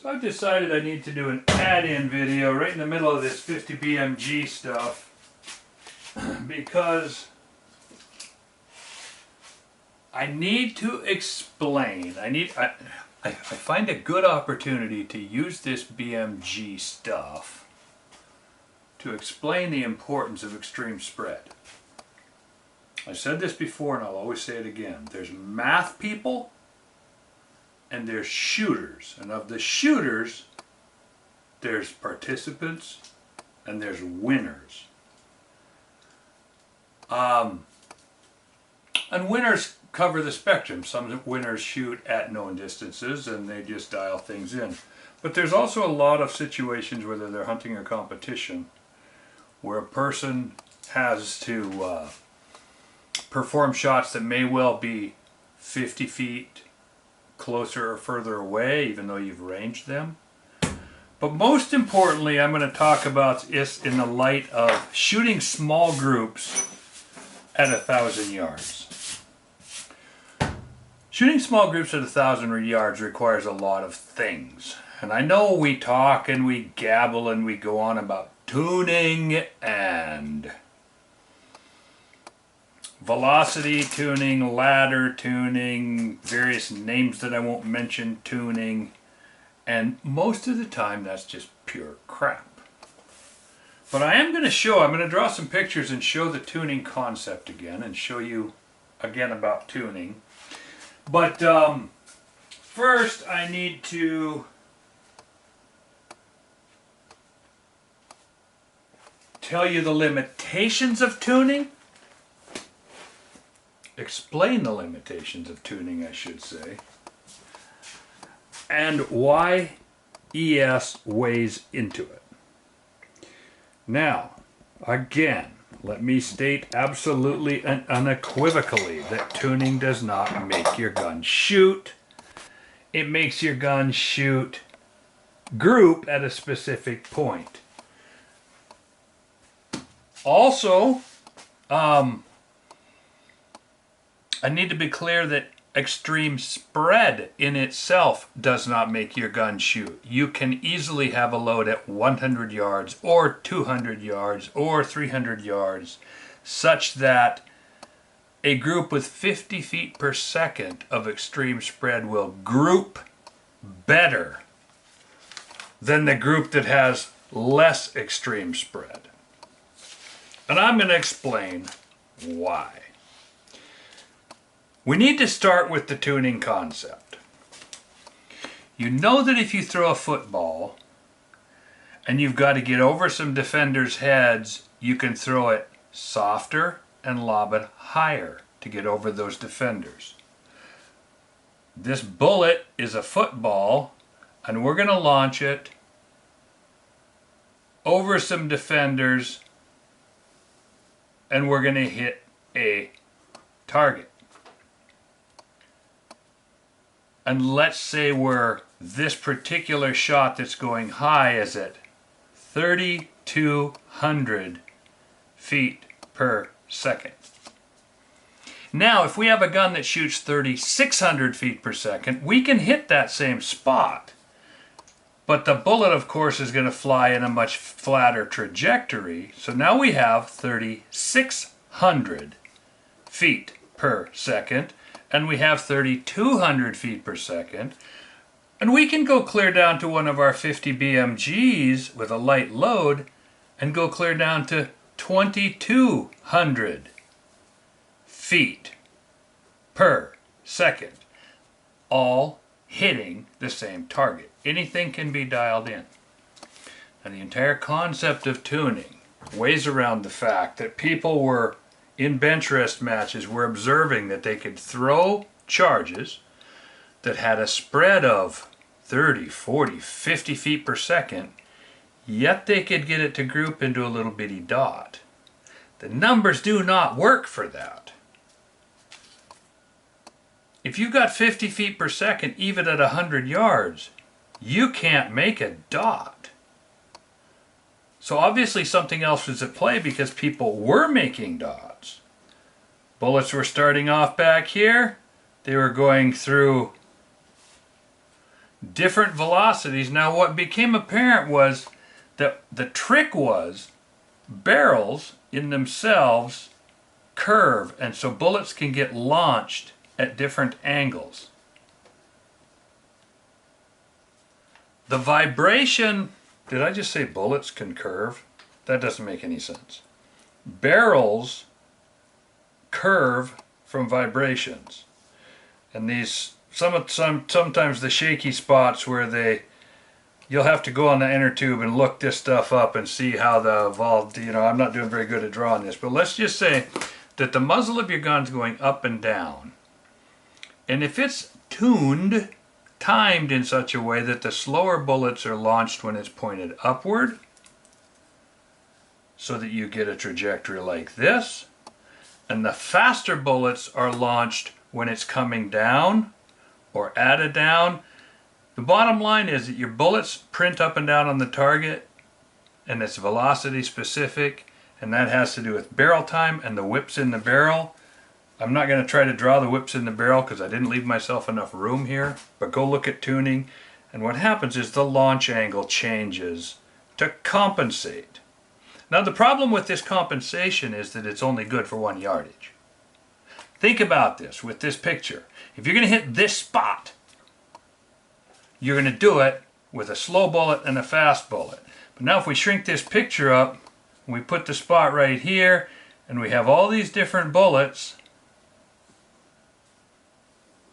So I've decided I need to do an add-in video right in the middle of this 50 BMG stuff because I need to explain. I find a good opportunity to use this BMG stuff to explain the importance of extreme spread. I said this before and I'll always say it again. There's math people and there's shooters. And of the shooters, there's participants and there's winners. And winners cover the spectrum. Some winners shoot at known distances and they just dial things in. But there's also a lot of situations, whether they're hunting or competition, where a person has to perform shots that may well be 50 feet closer or further away, even though you've ranged them. But most importantly, I'm going to talk about this in the light of shooting small groups at 1,000 yards. Shooting small groups at 1,000 yards requires a lot of things. And I know we talk and we gabble and we go on about tuning and velocity tuning, ladder tuning, various names that I won't mention tuning, and most of the time that's just pure crap. But I'm going to draw some pictures and show the tuning concept again and show you again about tuning. But first I need to tell you the limitations of tuning. Explain the limitations of tuning, I should say, and why ES weighs into it. Now, again, let me state absolutely and unequivocally that tuning does not make your gun shoot. It makes your gun shoot group at a specific point. Also, I need to be clear that extreme spread in itself does not make your gun shoot. You can easily have a load at 100 yards or 200 yards or 300 yards such that a group with 50 feet per second of extreme spread will group better than the group that has less extreme spread. And I'm going to explain why. We need to start with the tuning concept. You know that if you throw a football and you've got to get over some defenders' heads, you can throw it softer and lob it higher to get over those defenders. This bullet is a football and we're going to launch it over some defenders and we're going to hit a target. And let's say this particular shot that's going high is at 3,200 feet per second. Now, if we have a gun that shoots 3,600 feet per second, we can hit that same spot. But the bullet, of course, is going to fly in a much flatter trajectory. So now we have 3,600 feet per second. And we have 3,200 feet per second. And we can go clear down to one of our 50 BMGs with a light load and go clear down to 2,200 feet per second, all hitting the same target. Anything can be dialed in. And the entire concept of tuning weighs around the fact that people were in bench rest matches, we're observing that they could throw charges that had a spread of 30, 40, 50 feet per second, yet they could get it to group into a little bitty dot. The numbers do not work for that. If you've got 50 feet per second, even at 100 yards, you can't make a dot. So obviously something else was at play because people were making dots. Bullets were starting off back here. They were going through different velocities. Now what became apparent was that the trick was barrels in themselves curve, and so bullets can get launched at different angles. The vibration, did I just say bullets can curve? That doesn't make any sense. Barrels curve from vibrations. And these, sometimes the shaky spots where you'll have to go on the inner tube and look this stuff up and see how the I'm not doing very good at drawing this, but let's just say that the muzzle of your gun's going up and down. And if it's timed in such a way that the slower bullets are launched when it's pointed upward, so that you get a trajectory like this, and the faster bullets are launched when it's coming down or at a down. The bottom line is that your bullets print up and down on the target, and it's velocity specific, and that has to do with barrel time and the whips in the barrel. I'm not going to try to draw the whips in the barrel because I didn't leave myself enough room here, but go look at tuning, and what happens is the launch angle changes to compensate. Now the problem with this compensation is that it's only good for 1 yardage. Think about this with this picture. If you're going to hit this spot, you're going to do it with a slow bullet and a fast bullet. But now if we shrink this picture up, we put the spot right here, and we have all these different bullets,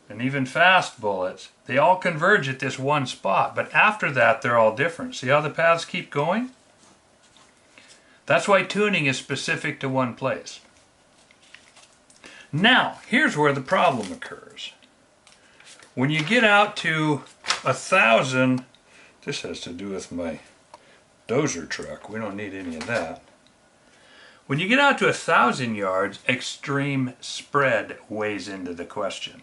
and even fast bullets, they all converge at this one spot, but after that they're all different. See how the paths keep going? That's why tuning is specific to one place. Now, here's where the problem occurs. When you get out to 1,000, this has to do with my dozer truck, we don't need any of that. When you get out to 1,000 yards, extreme spread weighs into the question.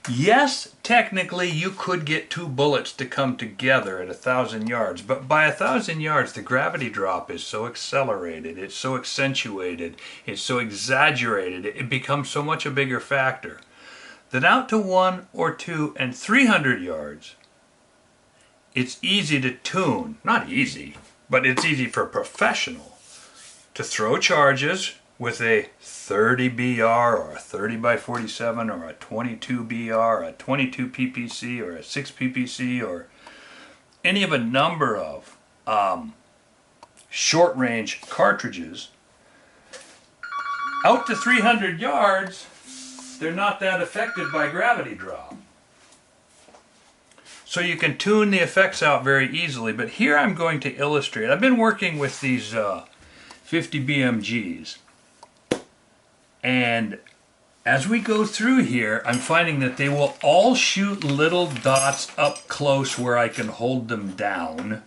Yes, technically you could get two bullets to come together at 1,000 yards, but by 1,000 yards the gravity drop is so accelerated, it's so accentuated, it's so exaggerated, it becomes so much a bigger factor that out to 1 or 2 and 300 yards, it's easy to tune. Not easy, but it's easy for a professional to throw charges with a 30 BR or a 30 by 47 or a 22 BR, or a 22 PPC or a 6 PPC or any of a number of short range cartridges. Out to 300 yards, they're not that affected by gravity drop. So you can tune the effects out very easily, but here I'm going to illustrate. I've been working with these 50 BMGs. And as we go through here, I'm finding that they will all shoot little dots up close where I can hold them down.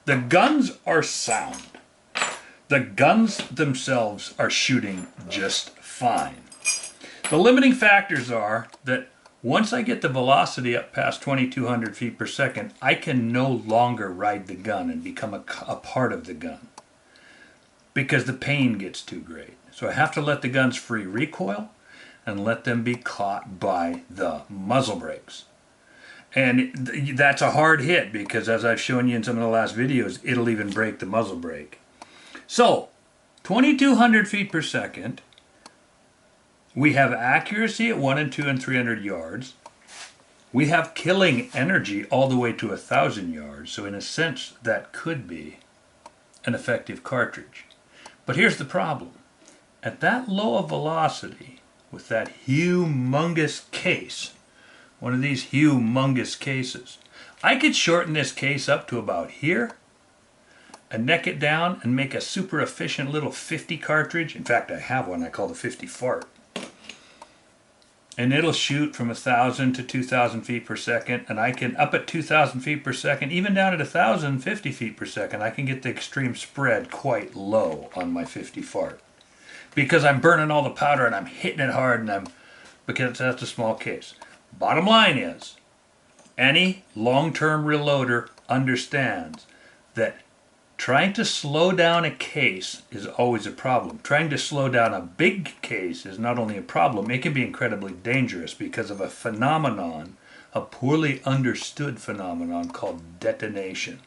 The guns are sound. The guns themselves are shooting just fine. The limiting factors are that once I get the velocity up past 2,200 feet per second, I can no longer ride the gun and become a part of the gun because the pain gets too great. So I have to let the guns free recoil and let them be caught by the muzzle brakes. And that's a hard hit because, as I've shown you in some of the last videos, it'll even break the muzzle brake. So 2,200 feet per second, we have accuracy at 1 and 2 and 300 yards. We have killing energy all the way to 1,000 yards. So in a sense, that could be an effective cartridge. But here's the problem. At that low of velocity, with that humongous case, one of these humongous cases, I could shorten this case up to about here and neck it down and make a super efficient little 50 cartridge. In fact, I have one I call the 50 fart. And it'll shoot from 1,000 to 2,000 feet per second, and I can, up at 2,000 feet per second, even down at 1,050 feet per second, I can get the extreme spread quite low on my 50 fart. Because I'm burning all the powder and I'm hitting it hard, and because that's a small case. Bottom line is, any long-term reloader understands that trying to slow down a case is always a problem. Trying to slow down a big case is not only a problem, it can be incredibly dangerous because of a phenomenon a poorly understood phenomenon called detonation.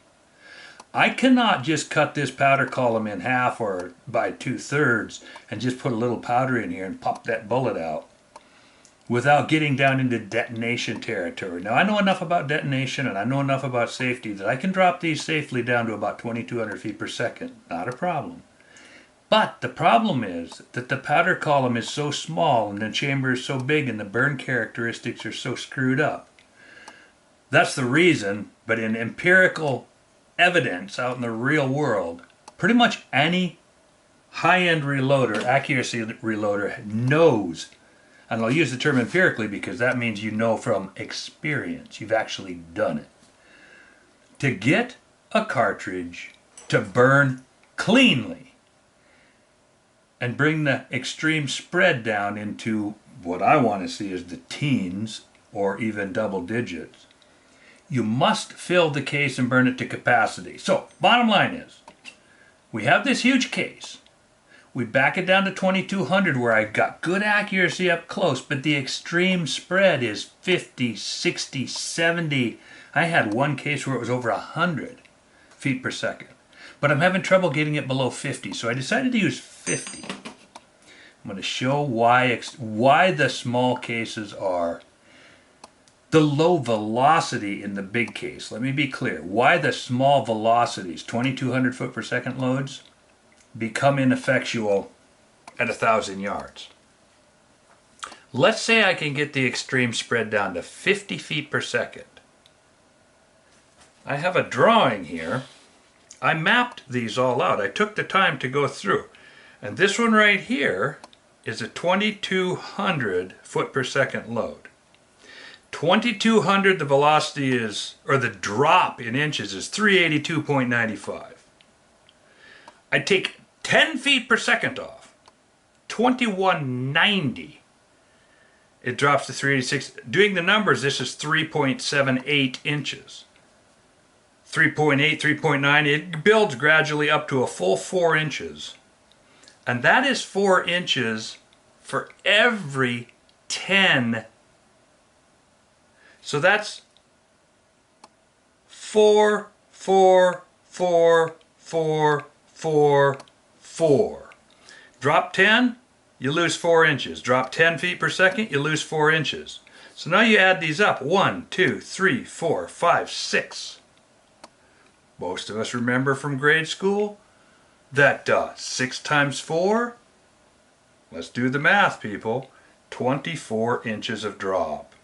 I cannot just cut this powder column in half or by 2/3 and just put a little powder in here and pop that bullet out without getting down into detonation territory. Now, I know enough about detonation and I know enough about safety that I can drop these safely down to about 2,200 feet per second. Not a problem. But the problem is that the powder column is so small and the chamber is so big and the burn characteristics are so screwed up. That's the reason, but in empirical evidence out in the real world, pretty much any high-end reloader, accuracy reloader knows, and I'll use the term empirically because that means you know from experience, you've actually done it, to get a cartridge to burn cleanly and bring the extreme spread down into what I want to see as the teens or even double digits, you must fill the case and burn it to capacity. So, bottom line is, we have this huge case. We back it down to 2200 where I got good accuracy up close, but the extreme spread is 50, 60, 70. I had one case where it was over 100 feet per second. But I'm having trouble getting it below 50, so I decided to use 50. I'm going to show why the small cases are the low velocity in the big case. Let me be clear. Why the small velocities, 2,200 foot per second loads, become ineffectual at 1,000 yards. Let's say I can get the extreme spread down to 50 feet per second. I have a drawing here. I mapped these all out. I took the time to go through. And this one right here is a 2,200 foot per second load. 2,200, the velocity is, or the drop in inches is 382.95. I take 10 feet per second off, 2,190. It drops to 386. Doing the numbers, this is 3.78 inches. 3.8, 3.9, it builds gradually up to a full 4 inches. And that is 4 inches for every 10. So that's 4, 4, 4, 4, 4, 4. Drop 10, you lose 4 inches. Drop 10 feet per second, you lose 4 inches. So now you add these up. 1, 2, 3, 4, 5, 6. Most of us remember from grade school that 6 times 4, let's do the math, people, 24 inches of drop.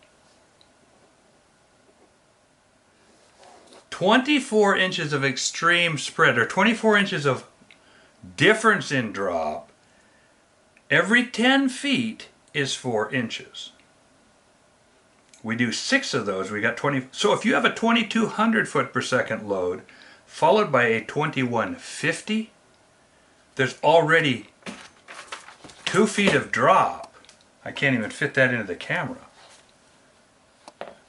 24 inches of extreme spread, or 24 inches of difference in drop, every 10 feet is 4 inches. We do 6 of those, we got 20. So if you have a 2,200 foot per second load, followed by a 2,150, there's already 2 feet of drop. I can't even fit that into the camera.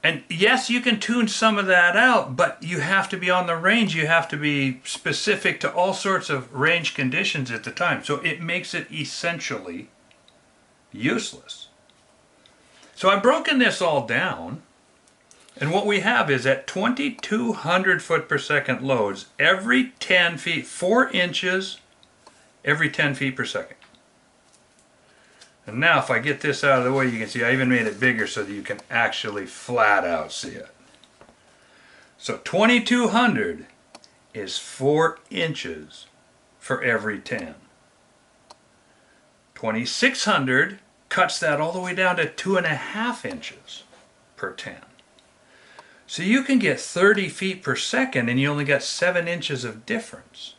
And yes, you can tune some of that out, but you have to be on the range. You have to be specific to all sorts of range conditions at the time. So it makes it essentially useless. So I've broken this all down. And what we have is at 2,200 foot per second loads, every 10 feet, 4 inches, every 10 feet per second. And now if I get this out of the way, you can see I even made it bigger so that you can actually flat out see it. So 2,200 is 4 inches for every 10. 2,600 cuts that all the way down to 2.5 inches per 10. So you can get 30 feet per second and you only got 7 inches of difference.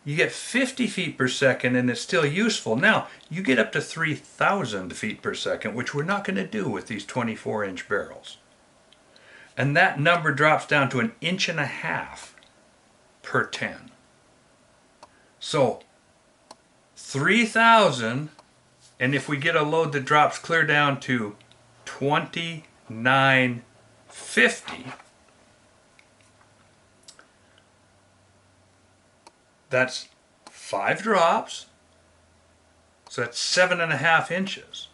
You get 50 feet per second and it's still useful. Now, you get up to 3,000 feet per second, which we're not going to do with these 24-inch barrels. And that number drops down to 1.5 inches per 10. So, 3,000, and if we get a load that drops clear down to 2,950, that's 5 drops, so that's 7.5 inches.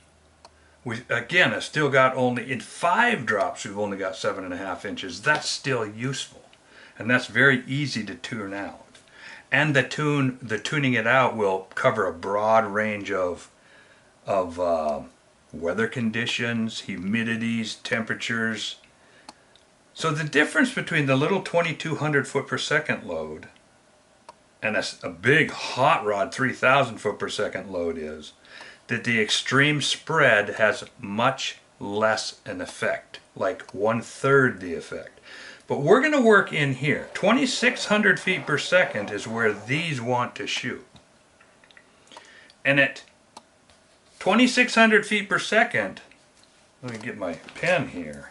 We, again, I still got only, in 5 drops, we've only got 7.5 inches. That's still useful. And that's very easy to tune out. And the tuning it out will cover a broad range of weather conditions, humidities, temperatures. So the difference between the little 2200 foot per second load and a big hot rod 3000 foot per second load is that the extreme spread has much less an effect, like 1/3 the effect. But we're going to work in here. 2600 feet per second is where these want to shoot. And at 2600 feet per second, let me get my pen here,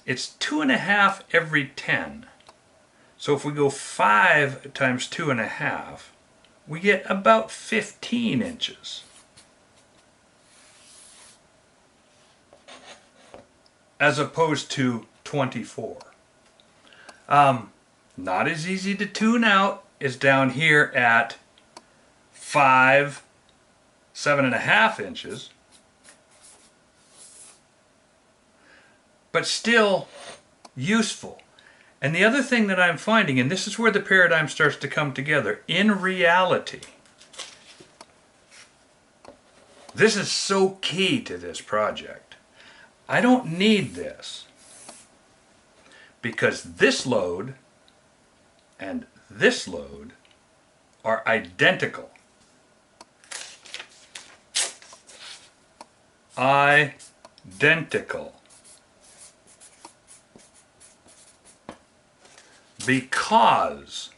it's 2.5 every 10. So if we go 5 times 2.5, we get about 15 inches. As opposed to 24. Not as easy to tune out as down here at 5, 7.5 inches. But still useful. And the other thing that I'm finding, and this is where the paradigm starts to come together, in reality, this is so key to this project. I don't need this because this load and this load are identical. Identical. Because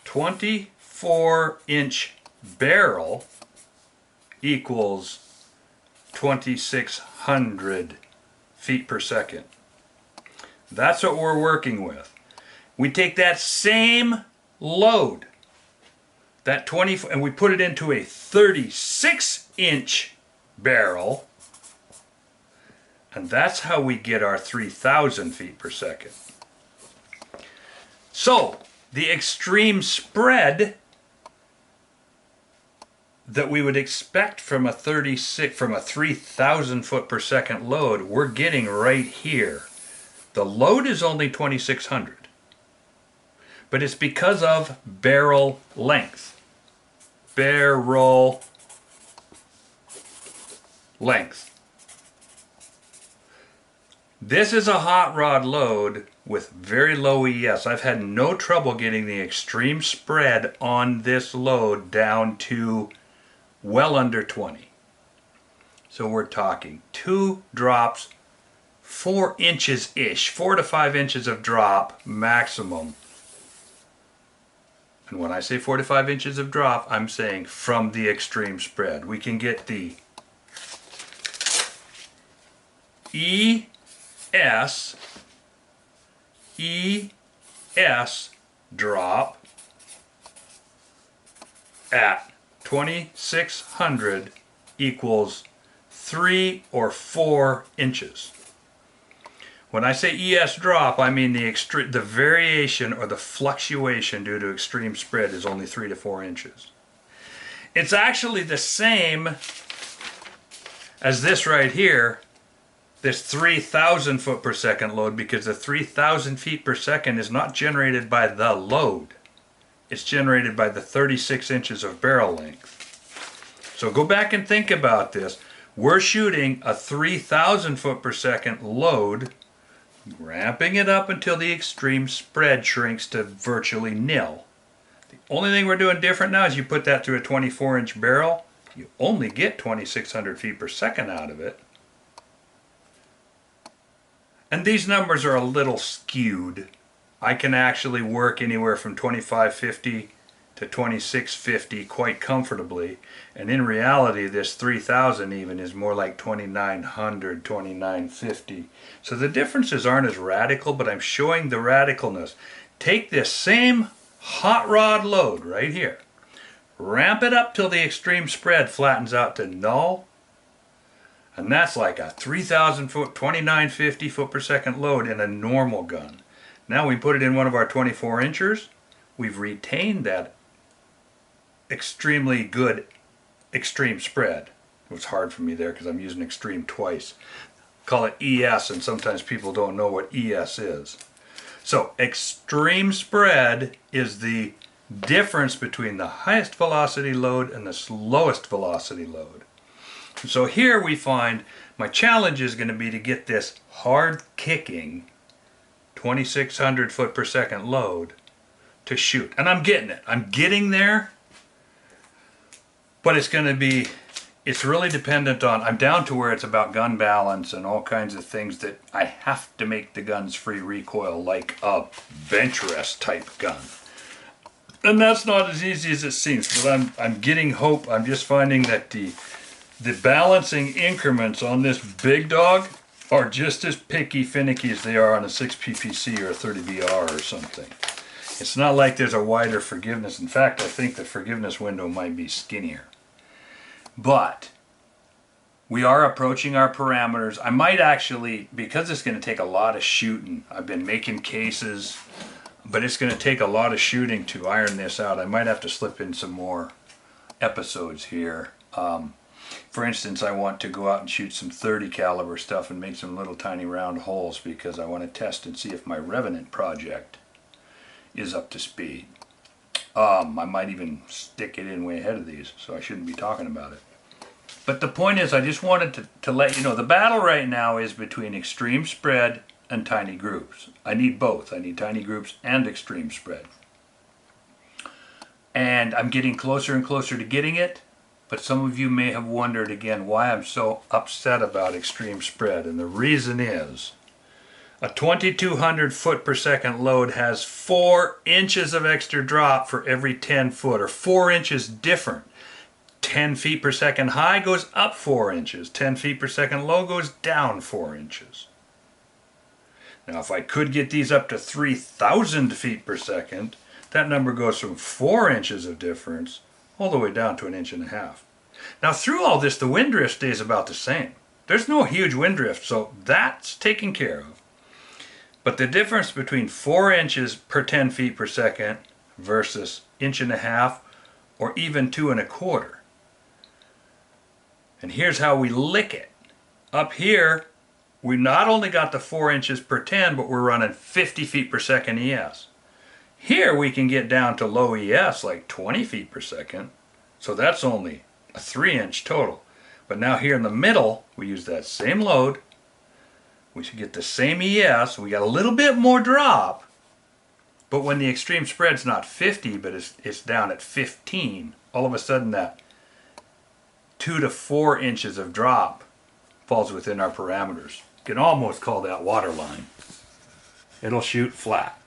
24-inch barrel equals 2600 feet per second. That's what we're working with. We take that same load, that 20, and we put it into a 36-inch barrel, and that's how we get our 3000 feet per second. So the extreme spread that we would expect from a 3000 foot per second load, we're getting right here. The load is only 2600, but it's because of barrel length. Barrel length. This is a hot rod load with very low ES. I've had no trouble getting the extreme spread on this load down to well under 20. So we're talking 2 drops, 4 inches-ish, 4 to 5 inches of drop maximum. And when I say 4 to 5 inches of drop, I'm saying from the extreme spread. We can get the ES drop at 2600 equals 3 or 4 inches. When I say ES drop, I mean the variation or the fluctuation due to extreme spread is only 3 to 4 inches. It's actually the same as this right here, this 3000 foot per second load, because the 3000 feet per second is not generated by the load. It's generated by the 36 inches of barrel length. So go back and think about this. We're shooting a 3000 foot per second load, ramping it up until the extreme spread shrinks to virtually nil. The only thing we're doing different now is you put that through a 24-inch barrel, you only get 2600 feet per second out of it. And these numbers are a little skewed. I can actually work anywhere from 2550 to 2650 quite comfortably, and in reality this 3000 even is more like 2900, 2950. So the differences aren't as radical, but I'm showing the radicalness. Take this same hot rod load right here, ramp it up till the extreme spread flattens out to null, and that's like a 3000 foot, 2950 foot per second load in a normal gun. Now we put it in one of our 24 inchers, we've retained that extremely good extreme spread. It was hard for me there because I'm using extreme twice. Call it ES, and sometimes people don't know what ES is. So extreme spread is the difference between the highest velocity load and the slowest velocity load. So here we find my challenge is going to be to get this hard kicking 2,600 foot per second load to shoot. And I'm getting it. I'm getting there. But it's going to be, it's really dependent on, I'm down to where it's about gun balance and all kinds of things that I have to make the guns free recoil like a bench rest type gun. And that's not as easy as it seems, but I'm getting hope. I'm just finding that the balancing increments on this big dog are just as picky, finicky as they are on a 6 PPC or a 30 VR or something. It's not like there's a wider forgiveness. In fact, I think the forgiveness window might be skinnier. But we are approaching our parameters. I might actually, because it's going to take a lot of shooting, I've been making cases, but it's going to take a lot of shooting to iron this out. I might have to slip in some more episodes here. For instance, I want to go out and shoot some 30 caliber stuff and make some little tiny round holes because I want to test and see if my Revenant project is up to speed. I might even stick it in way ahead of these, so I shouldn't be talking about it. But the point is, I just wanted to let you know, the battle right now is between extreme spread and tiny groups. I need both. I need tiny groups and extreme spread. And I'm getting closer and closer to getting it. But some of you may have wondered again why I'm so upset about extreme spread. And the reason is a 2,200 foot per second load has 4 inches of extra drop for every 10 foot, or 4 inches different. 10 feet per second high goes up 4 inches. 10 feet per second low goes down 4 inches. Now if I could get these up to 3,000 feet per second, that number goes from 4 inches of difference all the way down to 1.5 inches. Now through all this, the wind drift stays about the same. There's no huge wind drift, so that's taken care of. But the difference between 4 inches per 10 feet per second versus 1.5 inches or even 2.25. And here's how we lick it. Up here, we not only got the 4 inches per 10, but we're running 50 feet per second ES. Here we can get down to low ES, like 20 feet per second. So that's only a 3-inch total. But now here in the middle, we use that same load. We should get the same ES. We got a little bit more drop. But when the extreme spread's not 50, but it's down at 15, all of a sudden that 2 to 4 inches of drop falls within our parameters. You can almost call that waterline. It'll shoot flat.